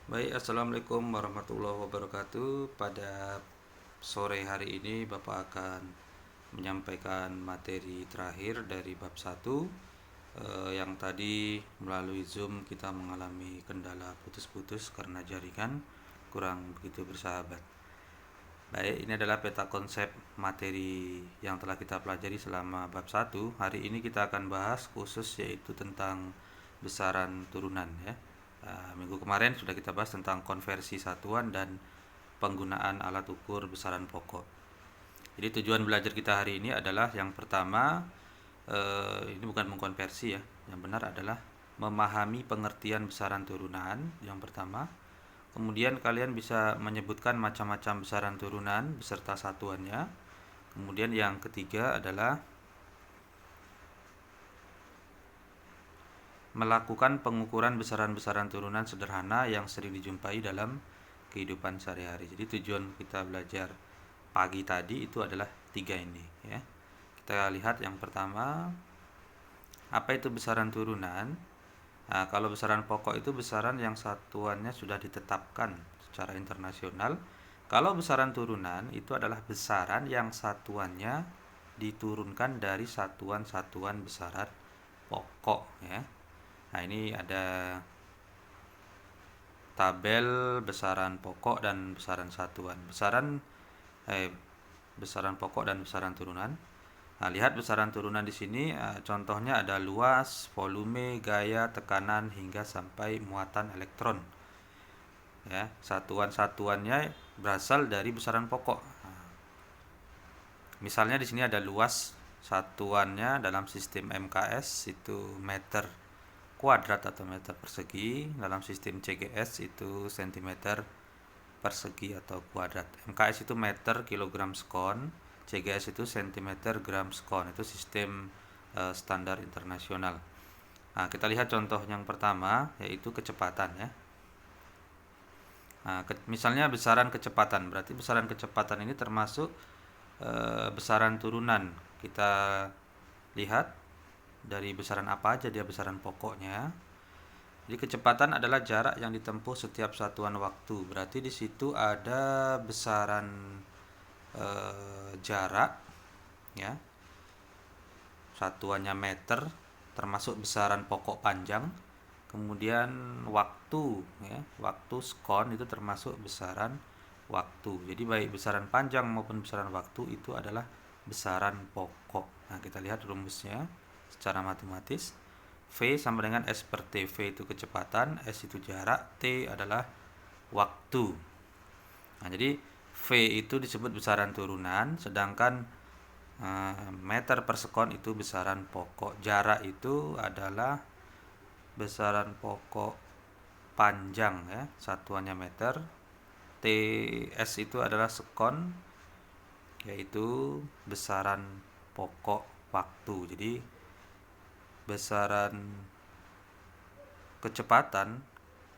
Baik, Assalamualaikum warahmatullahi wabarakatuh. Pada sore hari ini Bapak akan menyampaikan materi terakhir dari bab 1. Yang tadi melalui Zoom kita mengalami kendala putus-putus karena jaringan kurang begitu bersahabat. Baik, ini adalah peta konsep materi yang telah kita pelajari selama bab 1. Hari ini kita akan bahas khusus yaitu tentang besaran turunan ya. Minggu kemarin sudah kita bahas tentang konversi satuan dan penggunaan alat ukur besaran pokok. Jadi tujuan belajar kita hari ini adalah yang pertama, ini bukan mengkonversi ya. Yang benar adalah memahami pengertian besaran turunan yang pertama. Kemudian kalian bisa menyebutkan macam-macam besaran turunan beserta satuannya. Kemudian yang ketiga adalah melakukan pengukuran besaran-besaran turunan sederhana yang sering dijumpai dalam kehidupan sehari-hari. Jadi tujuan kita belajar pagi tadi itu adalah 3 ini ya. Kita lihat yang pertama, apa itu besaran turunan? Nah, kalau besaran pokok itu besaran yang satuannya sudah ditetapkan secara internasional. Kalau besaran turunan itu adalah besaran yang satuannya diturunkan dari satuan-satuan besaran pokok ya. Nah, ini ada tabel besaran pokok dan besaran satuan. Besaran pokok dan besaran turunan. Nah, lihat besaran turunan di sini, contohnya ada luas, volume, gaya, tekanan hingga sampai muatan elektron. Ya, satuan-satuannya berasal dari besaran pokok. Nah, misalnya di sini ada luas, satuannya dalam sistem MKS itu meter kuadrat atau meter persegi, dalam sistem CGS itu sentimeter persegi atau kuadrat. MKS itu meter kilogram sekon, CGS itu sentimeter gram sekon, itu sistem standar internasional. Nah, kita lihat contoh yang pertama yaitu kecepatan ya. Nah, misalnya besaran kecepatan, berarti besaran kecepatan ini termasuk besaran turunan. Kita lihat dari besaran apa aja dia besaran pokoknya. Jadi kecepatan adalah jarak yang ditempuh setiap satuan waktu. Berarti di situ ada besaran jarak ya. Satuannya meter termasuk besaran pokok panjang. Kemudian waktu ya, waktu sekon itu termasuk besaran waktu. Jadi baik besaran panjang maupun besaran waktu itu adalah besaran pokok. Nah, kita lihat rumusnya secara matematis. V sama dengan S per T. V itu kecepatan, S itu jarak, T adalah waktu. Nah, jadi V itu disebut besaran turunan, sedangkan meter per sekon itu besaran pokok. Jarak itu adalah besaran pokok panjang ya, satuannya meter. TS itu adalah sekon, yaitu besaran pokok waktu. Jadi besaran kecepatan,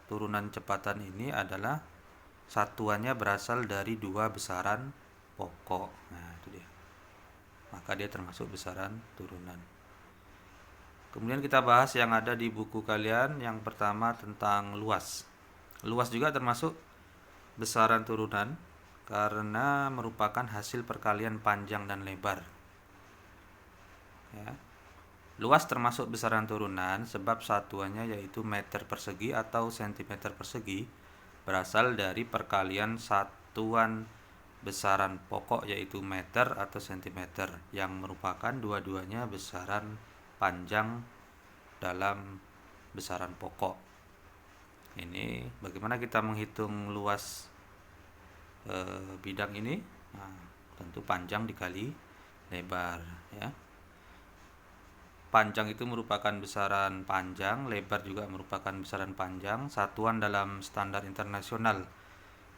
turunan kecepatan ini adalah satuannya berasal dari dua besaran pokok. Nah, itu dia. Maka dia termasuk besaran turunan. Kemudian kita bahas yang ada di buku kalian. Yang pertama tentang luas. Luas juga termasuk besaran turunan karena merupakan hasil perkalian panjang dan lebar. Ya. Luas termasuk besaran turunan sebab satuannya yaitu meter persegi atau sentimeter persegi berasal dari perkalian satuan besaran pokok yaitu meter atau sentimeter yang merupakan dua-duanya besaran panjang dalam besaran pokok. Ini bagaimana kita menghitung luas bidang ini? Nah, tentu panjang dikali lebar ya. Panjang itu merupakan besaran panjang, lebar juga merupakan besaran panjang. Satuan dalam standar internasional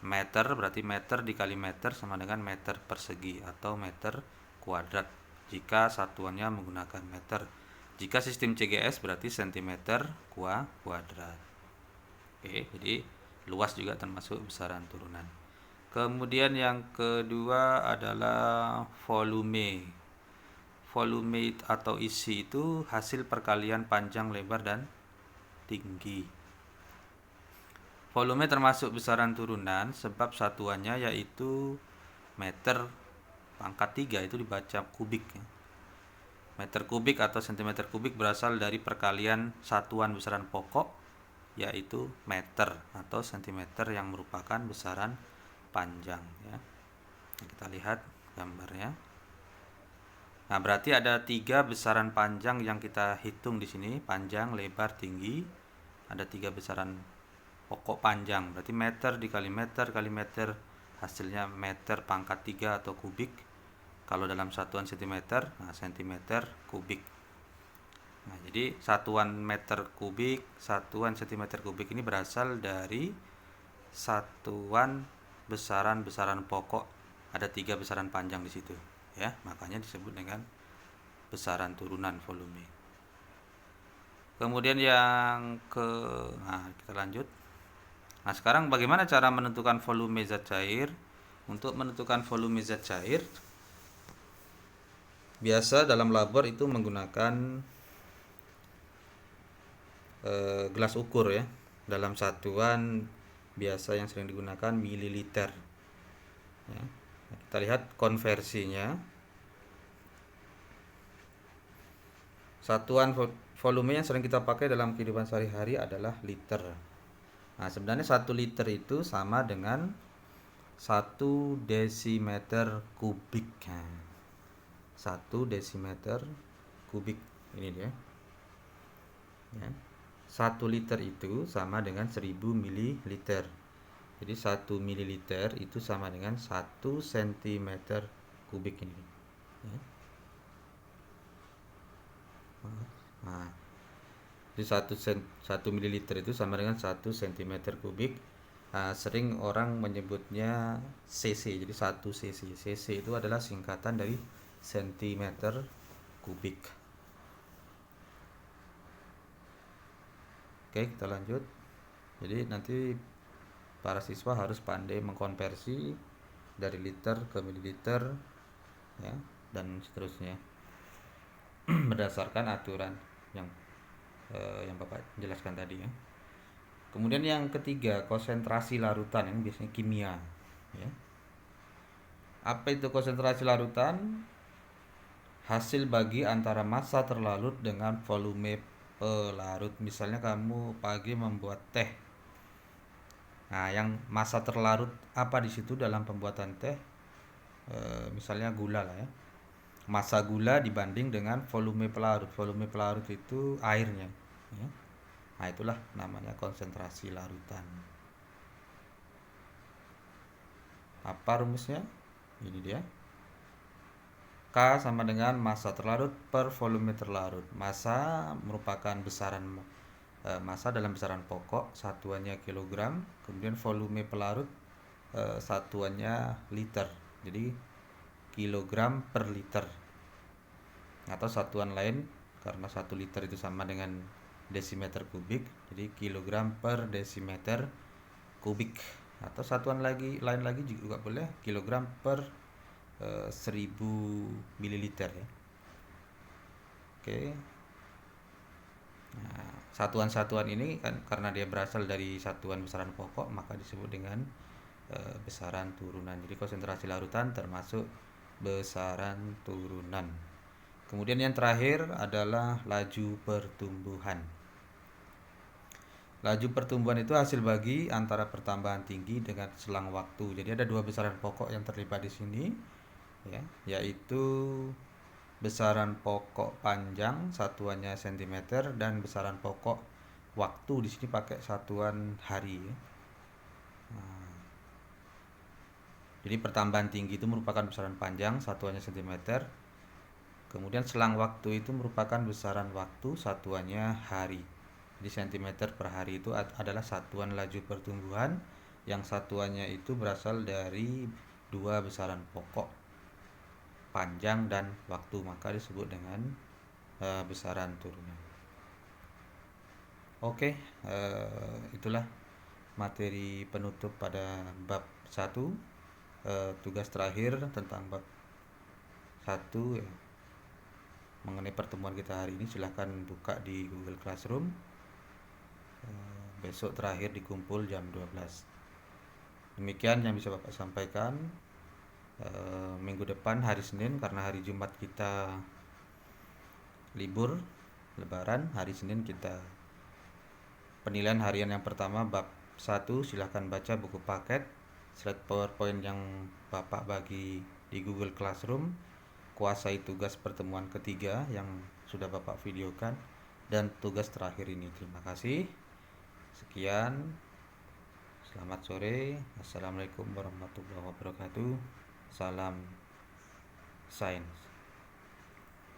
meter, berarti meter dikali meter sama dengan meter persegi atau meter kuadrat jika satuannya menggunakan meter. Jika sistem CGS berarti sentimeter kuadrat. Oke, jadi luas juga termasuk besaran turunan. Kemudian yang kedua adalah volume. Volume atau isi itu hasil perkalian panjang, lebar, dan tinggi. volume termasuk besaran turunan sebab satuannya yaitu meter pangkat 3, itu dibaca kubik. Meter kubik atau sentimeter kubik berasal dari perkalian satuan besaran pokok yaitu meter atau sentimeter yang merupakan besaran panjang ya. Kita lihat gambarnya. Nah, berarti ada 3 besaran panjang yang kita hitung di sini, panjang, lebar, tinggi. Ada 3 besaran pokok panjang. Berarti meter dikali meter hasilnya meter pangkat 3 atau kubik. Kalau dalam satuan sentimeter, nah sentimeter kubik. Nah, jadi satuan meter kubik, satuan sentimeter kubik ini berasal dari satuan besaran pokok. Ada 3 besaran panjang di situ, ya. Makanya disebut dengan besaran turunan volume. Kemudian nah kita lanjut. Nah, sekarang bagaimana cara menentukan volume zat cair? Untuk menentukan volume zat cair, biasa dalam labor itu menggunakan gelas ukur ya. Dalam satuan biasa yang sering digunakan mililiter. Ya. Kita lihat konversinya. Satuan volume yang sering kita pakai dalam kehidupan sehari-hari adalah liter. Nah, sebenarnya 1 liter itu sama dengan 1 desimeter kubik. Nah, 1 desimeter kubik ini dia. Ya. 1 liter itu sama dengan 1000 mililiter. Jadi 1 mililiter itu sama dengan 1 cm kubik ini. Ya. Nah, jadi 1 mililiter itu sama dengan 1 cm kubik. Nah, sering orang menyebutnya cc. Jadi 1 cc. Cc itu adalah singkatan dari centimeter kubik. Oke, kita lanjut. Jadi nanti para siswa harus pandai mengkonversi dari liter ke mililiter ya, dan seterusnya berdasarkan aturan yang Bapak jelaskan tadi ya. Kemudian yang ketiga, konsentrasi larutan, yang biasanya kimia ya. Apa itu konsentrasi larutan? Hasil bagi antara massa terlarut dengan volume pelarut. Misalnya kamu pagi membuat teh. Nah, yang massa terlarut apa di situ dalam pembuatan teh? Misalnya gula lah ya. Massa gula dibanding dengan volume pelarut. Volume pelarut itu airnya. Ya. Nah, itulah namanya konsentrasi larutan. Apa rumusnya? Ini dia. K sama dengan massa terlarut per volume terlarut. Massa merupakan besaran massa dalam besaran pokok, satuannya kilogram. Kemudian volume pelarut satuannya liter. Jadi kilogram per liter. Atau satuan lain, karena 1 liter itu sama dengan desimeter kubik, jadi kilogram per desimeter kubik. Atau satuan lain lagi juga boleh, kilogram per 1000 mililiter ya. Oke. Nah, satuan-satuan ini kan karena dia berasal dari satuan besaran pokok, maka disebut dengan besaran turunan. Jadi konsentrasi larutan termasuk besaran turunan. Kemudian yang terakhir adalah laju pertumbuhan. Laju pertumbuhan itu hasil bagi antara pertambahan tinggi dengan selang waktu. Jadi ada 2 besaran pokok yang terlibat di sini ya, yaitu besaran pokok panjang satuannya cm dan besaran pokok waktu di sini pakai satuan hari ya. Nah, jadi pertambahan tinggi itu merupakan besaran panjang satuannya cm. Kemudian selang waktu itu merupakan besaran waktu satuannya hari. Jadi cm per hari itu adalah satuan laju pertumbuhan yang satuannya itu berasal dari 2 besaran pokok, panjang dan waktu, maka disebut dengan besaran turunan. Oke, itulah materi penutup pada bab 1. Tugas terakhir tentang bab 1 ya, mengenai pertemuan kita hari ini, silahkan buka di Google Classroom. besok terakhir dikumpul jam 12. Demikian yang bisa Bapak sampaikan. Minggu depan hari Senin, karena hari Jumat kita libur Lebaran, hari Senin kita penilaian harian yang pertama bab 1. Silahkan baca buku paket, slide PowerPoint yang Bapak bagi di Google Classroom, kuasai tugas pertemuan ketiga yang sudah Bapak videokan, dan tugas terakhir ini. Terima kasih. Sekian. Selamat sore. Assalamualaikum warahmatullahi wabarakatuh. Salam sains.